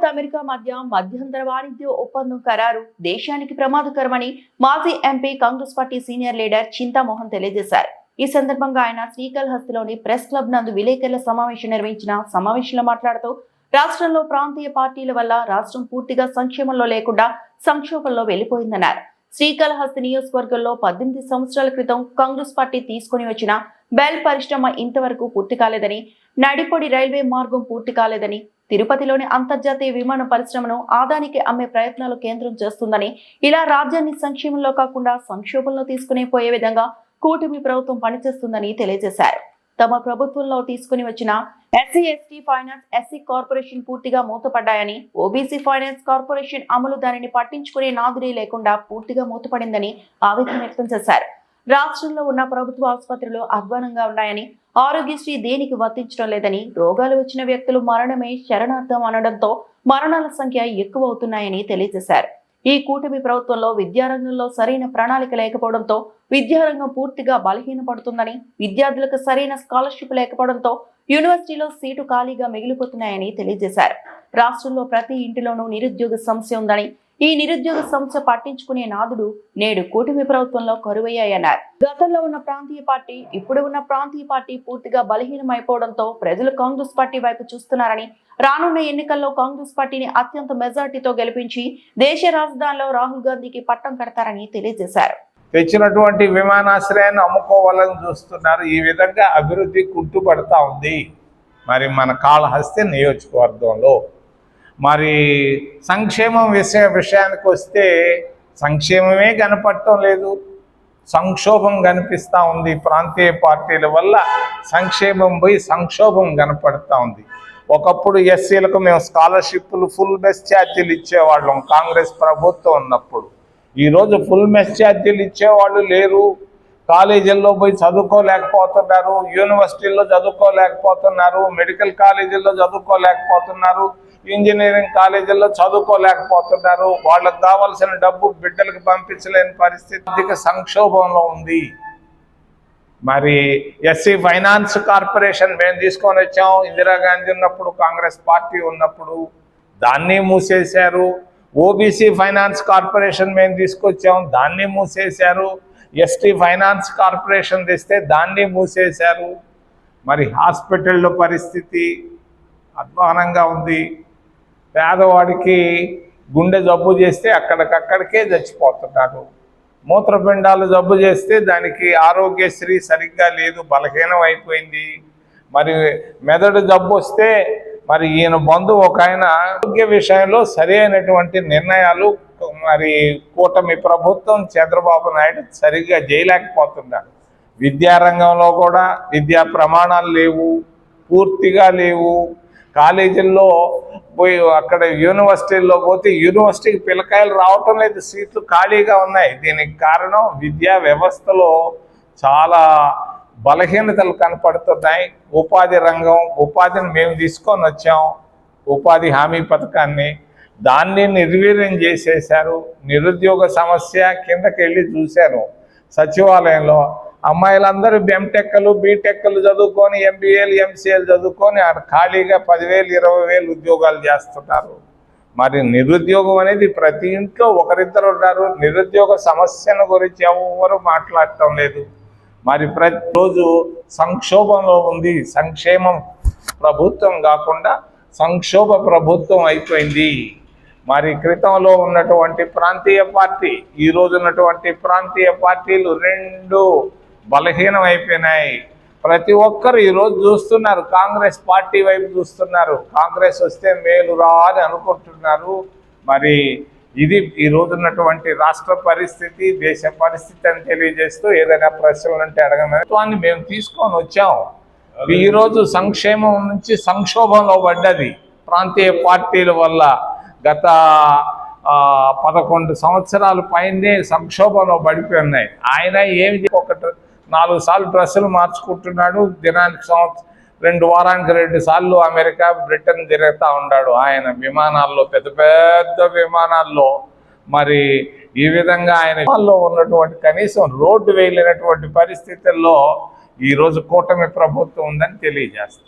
Bharat America మధ్య మధ్యంతర వాణిజ్య ఒప్పందం ఖరారు దేశానికి ప్రమాదకరమని మాజీ MP Congress party senior leader Chintamohan తెలియజేశారు. ఈ సందర్భంగా ఆయన శ్రీకాళహస్తిలోని ప్రెస్ క్లబ్ నందు విలేకరుల సమావేశం నిర్వహించిన సమావేశంలో మాట్లాడుతూ రాష్ట్రంలో ప్రాంతీయ పార్టీల వల్ల రాష్ట్రం పూర్తిగా సంక్షేమంలో లేకుండా సంక్షోభంలో వెళ్లిపోయిందన్నారు. శ్రీకాళహస్తి నియోజకవర్గంలో 18 సంవత్సరాల క్రితం కాంగ్రెస్ పార్టీ తీసుకుని వచ్చిన బెల్ పరిశ్రమ ఇంతవరకు పూర్తి కాలేదని, నడిపొడి రైల్వే మార్గం పూర్తి కాలేదని, తిరుపతిలోని అంతర్జాతీయ విమాన పరిశ్రమను ఆదానికి అమ్మే ప్రయత్నాలు కేంద్రం చేస్తుందని, ఇలా రాజ్యాన్ని సంక్షేమంలో కాకుండా సంక్షోభంలో తీసుకుని పోయే విధంగా కూటమి ప్రభుత్వం పనిచేస్తుందని తెలియజేశారు. తమ ప్రభుత్వంలో తీసుకుని వచ్చిన SC ST finance SC corporation పూర్తిగా మూతపడ్డాయని, ఓబీసీ ఫైనాన్స్ కార్పొరేషన్ అమలు దానిని పట్టించుకునే నాదుడే లేకుండా పూర్తిగా మూతపడిందని ఆవేదన వ్యక్తం చేశారు. రాష్ట్రంలో ఉన్న ప్రభుత్వ ఆసుపత్రులు అధ్వానంగా ఉన్నాయని, ఆరోగ్యశ్రీ దేనికి వర్తించడం లేదని, రోగాలు వచ్చిన వ్యక్తులు మరణమే శరణార్థం అనడంతో మరణాల సంఖ్య ఎక్కువ అవుతున్నాయని తెలియజేశారు. ఈ కూటమి ప్రభుత్వంలో విద్యారంగంలో సరైన ప్రణాళిక లేకపోవడంతో విద్యారంగం పూర్తిగా బలహీనపడుతుందని, విద్యార్థులకు సరైన స్కాలర్షిప్ లేకపోవడంతో యూనివర్సిటీలో సీటు ఖాళీగా మిగిలిపోతున్నాయని తెలియజేశారు. రాష్ట్రంలో ప్రతి ఇంటిలోనూ నిరుద్యోగ సమస్య ఉందని, ఈ నిరుద్యోగ సమస్య పట్టించుకునే నాదుడు నేడు కూటమి ప్రభుత్వంలో కరువయ్యాయన్నారు. గతంలో ఉన్న ప్రాంతీయ పార్టీ ఇప్పుడు ఉన్న ప్రాంతీయ పార్టీ పూర్తిగా బలహీనమైపోవడంతో ప్రజలు కాంగ్రెస్ పార్టీ వైపు చూస్తున్నారని, రానున్న ఎన్నికల్లో కాంగ్రెస్ పార్టీని అత్యంత మెజార్టీతో గెలిపించి దేశ రాజధానిలో రాహుల్ గాంధీకి పట్టం కడతారని తెలియజేశారు. తెచ్చినటువంటి విమానాశ్రయాన్ని అమ్ముకోవాలని చూస్తున్నారు. ఈ విధంగా అభివృద్ధి కుంటుపడతా ఉంది. మరి మన కాళహస్తి నియోజకవర్గంలో మరి సంక్షేమం విషయానికి వస్తే సంక్షేమమే కనపడటం లేదు, సంక్షోభం కనిపిస్తూ ఉంది. ప్రాంతీయ పార్టీల వల్ల సంక్షేమం పోయి సంక్షోభం కనపడతా ఉంది. ఒకప్పుడు ఎస్సీలకు మేము స్కాలర్షిప్లు ఫుల్ మెస్ ఛార్జీలు ఇచ్చేవాళ్ళం కాంగ్రెస్ ప్రభుత్వం ఉన్నప్పుడు. ఈరోజు ఫుల్ మెస్ ఛార్జీలు ఇచ్చేవాళ్ళు లేరు. కాలేజీల్లో పోయి చదువుకోలేకపోతున్నారు, యూనివర్సిటీల్లో చదువుకోలేకపోతున్నారు, మెడికల్ కాలేజీల్లో చదువుకోలేకపోతున్నారు, ఇంజనీరింగ్ కాలేజీల్లో చదువుకోలేకపోతున్నారు. వాళ్ళకు కావాల్సిన డబ్బు బిడ్డలకు పంపించలేని పరిస్థితి, ఆర్థిక సంక్షోభంలో ఉంది. మరి ఎస్సీ ఫైనాన్స్ కార్పొరేషన్ మేము తీసుకొని వచ్చాం. ఇందిరాగాంధీ ఉన్నప్పుడు, కాంగ్రెస్ పార్టీ ఉన్నప్పుడు దాన్ని మూసేశారు. ఓబీసీ ఫైనాన్స్ కార్పొరేషన్ మేము తీసుకొచ్చాం, దాన్ని మూసేశారు. ఎస్టీ ఫైనాన్స్ కార్పొరేషన్ తెస్తే దాన్ని మూసేశారు. మరి హాస్పిటల్లో పరిస్థితి అధ్వానంగా ఉంది. పేదవాడికి గుండె జబ్బు చేస్తే అక్కడికక్కడికే చచ్చిపోతున్నాడు. మూత్రపిండాలు జబ్బు చేస్తే దానికి ఆరోగ్యశ్రీ సరిగ్గా లేదు, బలహీనం అయిపోయింది. మరి మెదడు జబ్బు వస్తే మరి ఈయన బంధువు ఒక ఆయన ఆరోగ్య విషయంలో సరైనటువంటి నిర్ణయాలు మరి కూటమి ప్రభుత్వం చంద్రబాబు నాయుడు సరిగ్గా చేయలేకపోతున్నారు. విద్యారంగంలో కూడా విద్యా ప్రమాణాలు లేవు, పూర్తిగా లేవు. కాలేజీల్లో పోయి అక్కడ యూనివర్సిటీల్లో పోతే యూనివర్సిటీకి పిల్లకాయలు రావటం లేదు, సీట్లు ఖాళీగా ఉన్నాయి. దీనికి కారణం విద్యా వ్యవస్థలో చాలా బలహీనతలు కనపడుతున్నాయి. ఉపాధి రంగం, ఉపాధిని మేము తీసుకొని వచ్చాం, ఉపాధి హామీ పథకాన్ని, దాన్ని నిర్వీర్యం చేసేశారు. నిరుద్యోగ సమస్య కిందకి వెళ్ళి చూశాను. సచివాలయంలో అమ్మాయిలందరూ ఎంటెక్కలు బీటెక్కలు చదువుకొని ఎంబీఏలు ఎంసీఏలు చదువుకొని ఖాళీగా 10,000 20,000 ఉద్యోగాలు చేస్తున్నారు. మరి నిరుద్యోగం అనేది ప్రతి ఇంట్లో ఒకరిద్దరు ఉన్నారు. నిరుద్యోగ సమస్యను గురించి ఎవరు మాట్లాడటం లేదు. మరి ప్రతిరోజు సంక్షోభంలో ఉంది. సంక్షేమం ప్రభుత్వం కాకుండా సంక్షోభ ప్రభుత్వం అయిపోయింది. మరి క్రితంలో ఉన్నటువంటి ప్రాంతీయ పార్టీ, ఈరోజు ఉన్నటువంటి ప్రాంతీయ పార్టీలు రెండు బలహీనం అయిపోయినాయి. ప్రతి ఒక్కరు ఈరోజు చూస్తున్నారు, కాంగ్రెస్ పార్టీ వైపు చూస్తున్నారు. కాంగ్రెస్ వస్తే మేలురా అని అనుకుంటున్నారు. మరి ఇది ఈరోజు ఉన్నటువంటి రాష్ట్ర పరిస్థితి, దేశ పరిస్థితి అని తెలియజేస్తూ ఏదైనా ప్రశ్నలు అంటే అడగమని మేము తీసుకొని వచ్చాం. ఈరోజు సంక్షేమం నుంచి సంక్షోభంలో పడ్డది ప్రాంతీయ పార్టీల వల్ల. గత 11 సంవత్సరాల పైనే సంక్షోభంలో పడిపోయి ఉన్నాయి. ఆయన ఏమి 4 సార్లు డ్రెస్సులు మార్చుకుంటున్నాడు. దినానికి 2 వారానికి 2 సార్లు అమెరికా బ్రిటన్ తిరుగుతూ ఉన్నాడు ఆయన విమానాల్లో, పెద్ద పెద్ద విమానాల్లో. మరి ఈ విధంగా ఆయన ఉన్నటువంటి కనీసం రోడ్డు వేయలేనటువంటి పరిస్థితుల్లో ఈరోజు కూటమి ప్రభుత్వం ఉందని తెలియజేస్తారు.